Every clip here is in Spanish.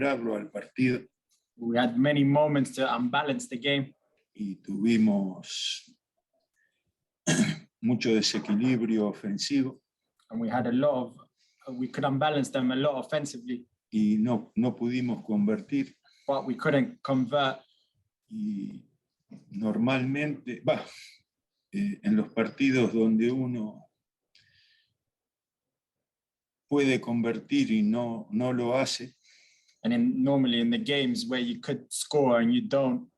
al partido. We had many moments to unbalance the game. Y tuvimos mucho desequilibrio ofensivo. And we had we could unbalance them a lot offensively. Y no pudimos convertir. But we couldn't convert. Y normalmente, en los partidos donde uno puede convertir y no lo hace. And normally in the games where you could score and you don't.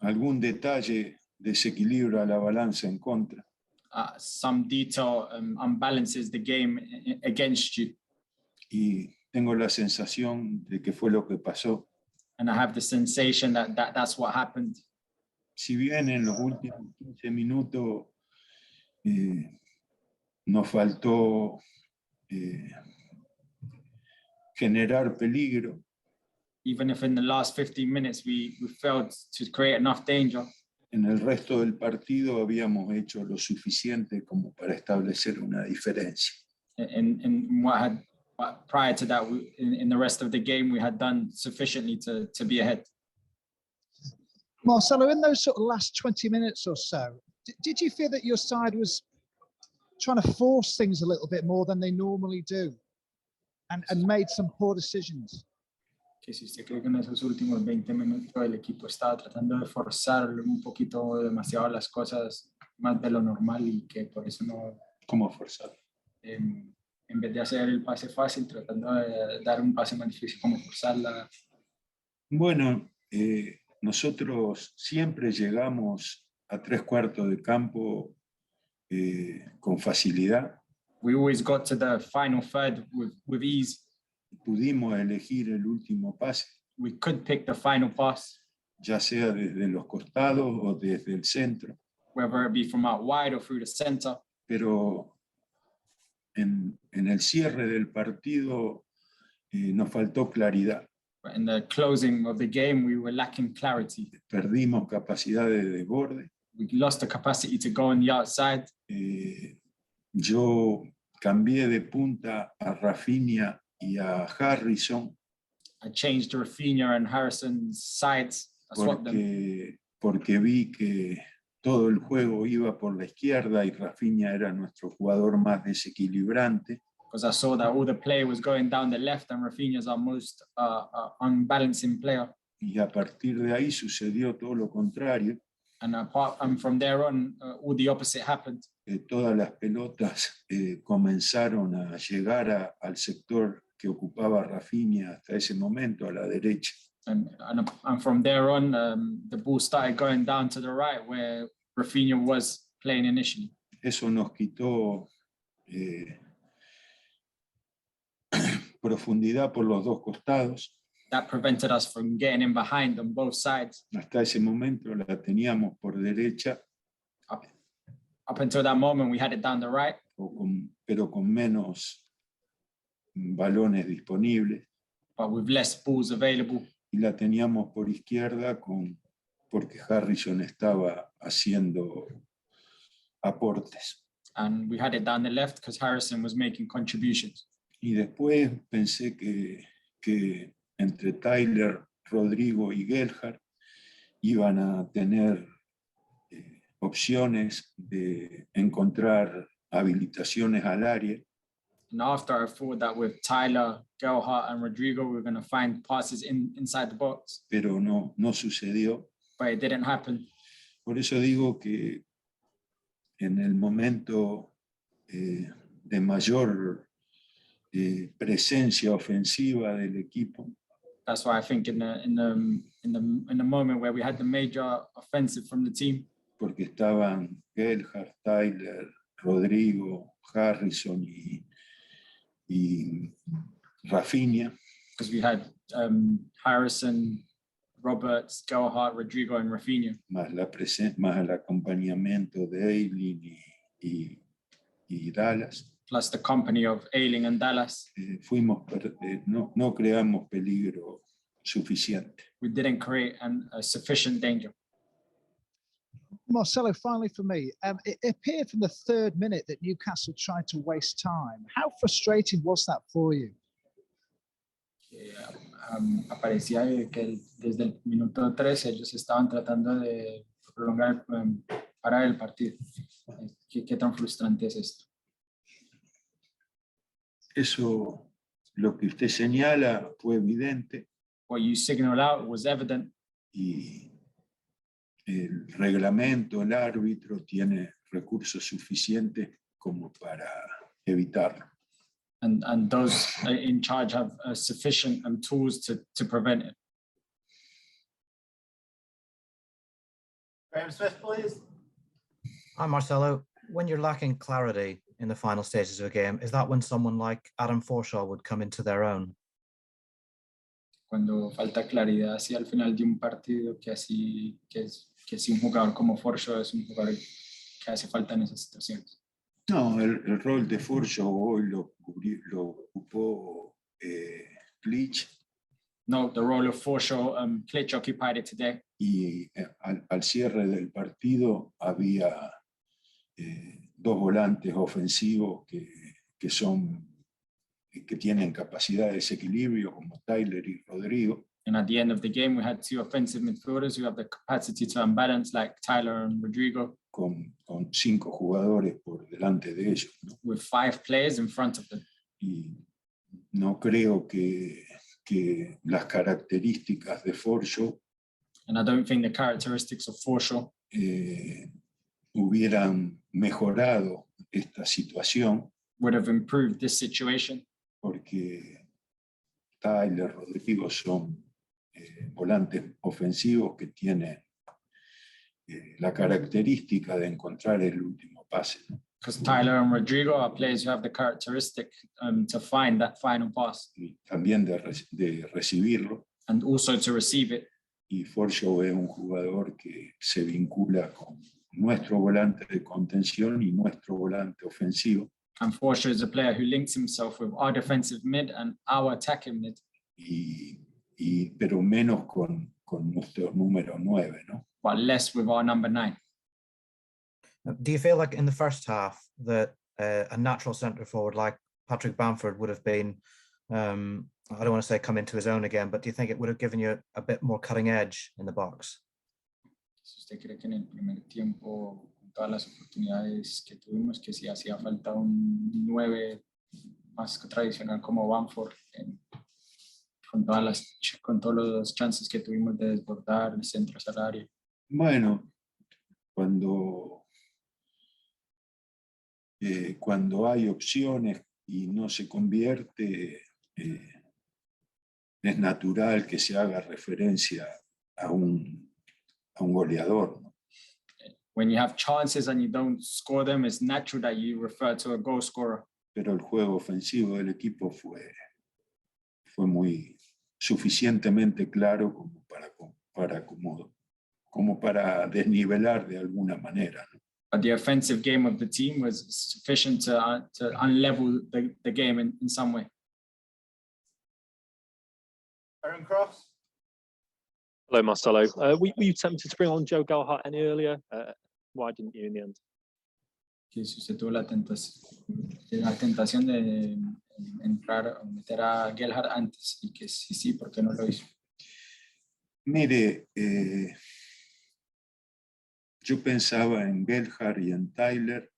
Algún detalle desequilibra la balanza en contra. Some detail unbalances the game against you. Y tengo la sensación de que fue lo que pasó. And I have the sensation that's what happened. Si bien en los últimos 15 minutos nos faltó generar peligro. Even if in the last 15 minutes we failed to create enough danger. En el resto del partido habíamos hecho lo suficiente como para establecer una diferencia. Prior to that, in the rest of the game, we had done sufficiently to be ahead. Marcelo, in those sort of last 20 minutes or so, did you feel that your side was trying to force things a little bit more than they normally do and made some poor decisions? Que si usted cree que en esos últimos 20 minutos el equipo estaba tratando de forzar un poquito demasiado las cosas más de lo normal y que por eso no... ¿Cómo forzar? En vez de hacer el pase fácil, tratando de dar un pase más difícil, como forzarla. Bueno, nosotros siempre llegamos a 3/4 de campo con facilidad. We always got to the final third with ease. Pudimos elegir el último pase. We could pick the final pass. Ya sea desde los costados o desde el centro. Whether it be from out wide or through the center. Pero en el cierre del partido nos faltó claridad. In the closing of the game, we were lacking clarity. Perdimos capacidad de desborde. We lost the capacity to go on the outside. Yo cambié de punta a Rafinha y a Harrison. I changed to Rafinha and Harrison's sides. Porque vi que todo el juego iba por la izquierda y Rafinha era nuestro jugador más desequilibrante. Because I saw that all the play was going down the left and Rafinha is our most unbalancing player. Y a partir de ahí sucedió todo lo contrario. And from there on, all the opposite happened. Todas las pelotas comenzaron a llegar al sector que ocupaba Rafinha hasta ese momento, a la derecha. And from there on, the ball started going down to the right, where Rafinha was playing initially. Eso nos quitó profundidad por los dos costados. That prevented us from getting in behind on both sides. Hasta ese momento la teníamos por derecha. Up until that moment, we had it down the right. Pero con menos balones disponibles. But with less balls available. Y la teníamos por izquierda porque Harrison estaba haciendo aportes. And we had it down the left because Harrison was making contributions. Y después pensé que entre Tyler, Rodrigo y Gelhardt iban a tener opciones de encontrar habilitaciones al área. And after I thought that with Tyler, Gelhardt and Rodrigo, we're going to find passes inside the box. Pero no sucedió. But it didn't happen. Por eso digo que en el momento de mayor presencia ofensiva del equipo. That's why I think in the moment where we had the major offensive from the team. Porque estaban Gelhardt, Tyler, Rodrigo, Harrison y Rafinha. Because we had Harrison, Roberts, Gelhardt, Rodrigo and Rafinha. Más el acompañamiento de Ayling y Dallas. Plus the company of Ayling and Dallas. No creamos peligro suficiente. We didn't create a sufficient danger. Marcelo, finally for me, it appeared from the 3rd minute that Newcastle tried to waste time. How frustrating was that for you? Yeah, aparecía que desde el minuto 13 ellos estaban tratando de prolongar, parar el partido. ¿Qué tan frustrante es esto? Eso, lo que usted señala, fue evidente What you signaled out was evident, y el reglamento, el árbitro, tiene recursos suficientes como para evitarlo. and those in charge have sufficient tools to prevent it. Graham Smith, please. Hi, Marcelo. When you're lacking clarity in the final stages of a game, is that when someone like Adam Forshaw would come into their own? Cuando falta claridad hacia el final de un partido, que si un jugador como Forshaw es un jugador que hace falta en esas situaciones. No, el rol de Forshaw hoy lo ocupó Leeds. No, the role of Forshaw, Klitsch occupied it today. Y al cierre del partido había dos volantes ofensivos que tienen capacidad de desequilibrio, como Tyler y Rodrigo. And at the end of the game, we had two offensive midfielders who have the capacity to unbalance, like Tyler and Rodrigo. Con 5 jugadores por delante de ellos, ¿no? With 5 players in front of them. Y no creo que las características de Forshaw And I don't think the characteristics of Forshaw hubieran mejorado esta situación, would have improved this situation, porque Tyler, Rodrigo son volantes ofensivos que tienen la característica de encontrar el último pase, ¿no? because Tyler and Rodrigo are players who have the characteristic to find that final pass Y también de recibirlo. and also to receive it. Y Forshaw es un jugador que se vincula con nuestro volante de contención y nuestro volante ofensivo. And Forshaw is a player who links himself with our defensive mid and our attacking mid. Pero menos con nuestro número 9, ¿no? But less with our number 9. Do you feel like in the first half that a natural centre forward like Patrick Bamford would have been, I don't want to say come into his own again, but do you think it would have given you a bit more cutting edge in the box? Si usted cree que en el primer tiempo, con todas las oportunidades que tuvimos, que si hacía falta un 9 más tradicional como Bamford, con todos los chances que tuvimos de desbordar el centro al área. Bueno, cuando hay opciones y no se convierte, es natural que se haga referencia a un goleador, ¿no? When you have chances and you don't score them, it's natural that you refer to a goal scorer. Pero el juego ofensivo del equipo fue muy suficientemente claro como para desnivelar de alguna manera, ¿no? But the offensive game of the team was sufficient to unlevel the game in some way. Aaron Cross. Hello, Marcelo. Were you tempted to bring on Joe Gelhardt any earlier? Why didn't you in the end? Que si usted tuvo la tentación de entrar o meter a Gelhardt antes y que sí, ¿por qué no lo hizo? Mire, yo pensaba en Gelhardt y en Tyler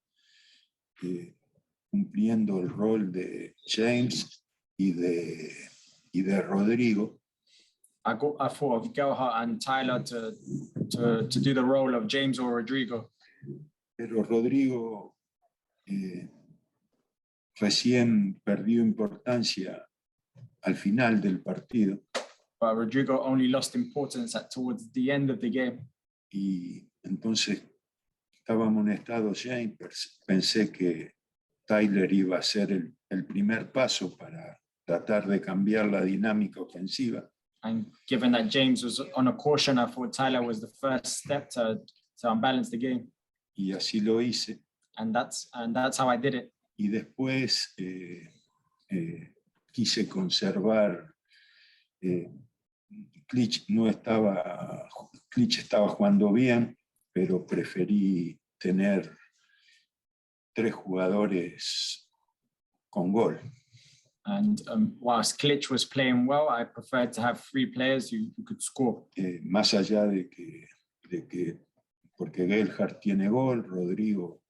cumpliendo el rol de James y de Rodrigo. I thought of Gelhardt and Tyler to do the role of James or Rodrigo. Pero Rodrigo recién perdió importancia al final del partido. But Rodrigo only lost importance towards the end of the game. Y entonces estaba amonestado James. Pensé que Tyler iba a ser el primer paso para tratar de cambiar la dinámica ofensiva. And given that James was on a caution, I thought Tyler was the first step to unbalance the game. Y así lo hice. And that's how I did it. Y después quise conservar. Klitsch estaba jugando bien, pero preferí tener 3 jugadores con gol. And whilst Klitsch was playing well, I preferred to have 3 players who could score. Más allá de que porque Gelhardt tiene gol, Rodrigo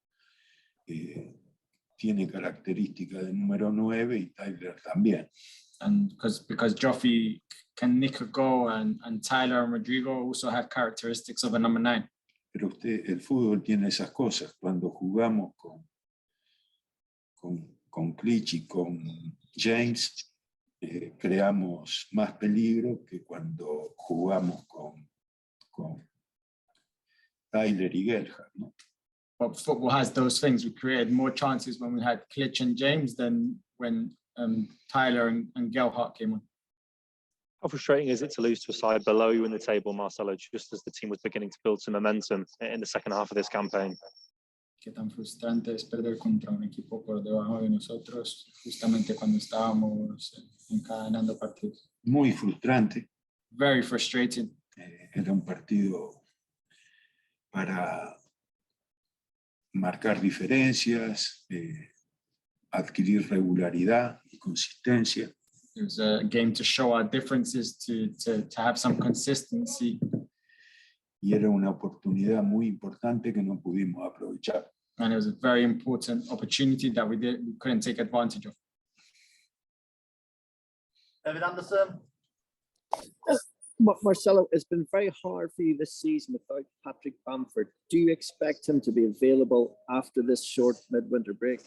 tiene característica de número 9 y Tyler también. And because Joffrey can nick a goal and Tyler and Rodrigo also have characteristics of a number 9. Pero el fútbol tiene esas cosas. Cuando jugamos con Klitsch y con James, creamos más peligro que cuando jugamos con Tyler y Gelhardt, ¿no? But football has those things. We created more chances when we had Klitsch and James than when Tyler and Gelhardt came on. How frustrating is it to lose to a side below you in the table, Marcelo, just as the team was beginning to build some momentum in the second half of this campaign? Qué tan frustrante es perder contra un equipo por debajo de nosotros, justamente cuando estábamos encadenando partidos. Muy frustrante. Very frustrating. Era un partido para marcar diferencias, adquirir regularidad y consistencia. It was a game to show our differences, to have some consistency. Y era una oportunidad muy importante que no pudimos aprovechar. And it was a very important opportunity that we couldn't take advantage of. David Anderson. Marcelo, it's been very hard for you this season without Patrick Bamford. Do you expect him to be available after this short midwinter break?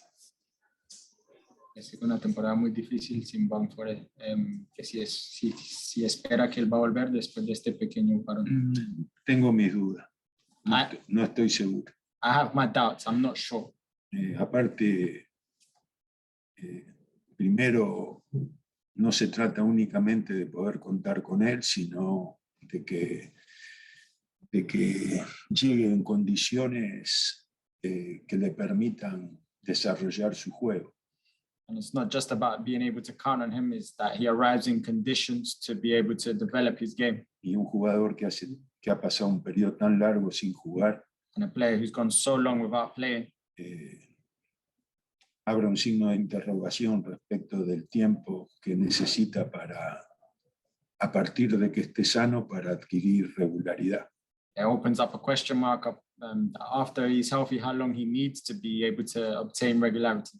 Es una temporada muy difícil sin Bamford, que si espera que él va a volver después de este pequeño parón. Tengo mis dudas. No estoy seguro. I have my doubts. I'm not sure. Aparte, primero, no se trata únicamente de poder contar con él, sino de que llegue en condiciones que le permitan desarrollar su juego. And it's not just about being able to count on him, it's that he arrives in conditions to be able to develop his game. Y un jugador que ha pasado un periodo tan largo sin jugar, And a player who's gone so long without playing, abre un signo de interrogación respecto del tiempo que necesita a partir de que esté sano para adquirir regularidad. it opens up a question mark of, after he's healthy, how long he needs to be able to obtain regularity.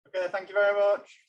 Okay, thank you very much.